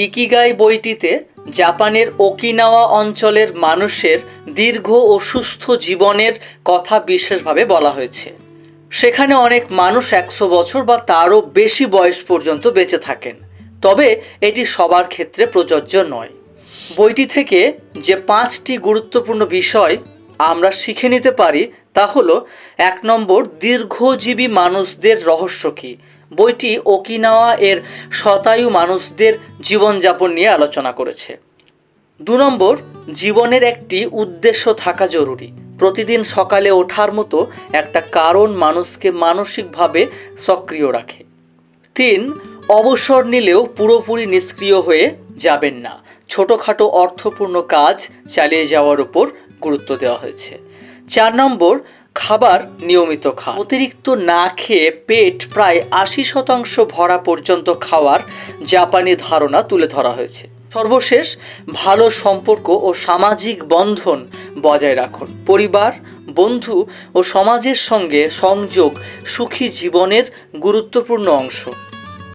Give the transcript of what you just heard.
Ikigai বইটিতে জাপানের Okinawa অঞ্চলের মানুষের দীর্ঘ ও সুস্থ জীবনের কথা বিশেষভাবে বলা হয়েছে। সেখানে অনেক মানুষ 100 বছর বা তারও বেশি বয়স পর্যন্ত বেঁচে থাকেন, তবে এটি সবার ক্ষেত্রে প্রযোজ্য নয়। বইটি থেকে যে 5টি গুরুত্বপূর্ণ বিষয় আমরা শিখে নিতে পারি তা হলো: 1 নম্বর, দীর্ঘজীবী মানুষদের রহস্য কী। বইটি ওকিনাওয়া এর শতায়ু মানুষদের জীবনযাপন নিয়ে আলোচনা করেছে। 2 নম্বর, জীবনের একটি উদ্দেশ্য থাকা জরুরি। প্রতিদিন সকালে ওঠার মতো একটা কারণ মানুষকে মানসিকভাবে সক্রিয় রাখে। 3, অবসর নিলেও পুরোপুরি নিষ্ক্রিয় হয়ে যাবেন না। ছোটোখাটো অর্থপূর্ণ কাজ চালিয়ে যাওয়ার উপর গুরুত্ব দেওয়া হয়েছে। 4 নম্বর, খাবার নিয়মিত খান। অতিরিক্ত না খেয়ে পেট প্রায় 80% ভরা পর্যন্ত খাওয়ার জাপানি ধারণা তুলে ধরা হয়েছে। সর্বশেষ, ভালো সম্পর্ক ও সামাজিক বন্ধন বজায় রাখুন। পরিবার, বন্ধু ও সমাজের সঙ্গে সংযোগ সুখী জীবনের গুরুত্বপূর্ণ অংশ।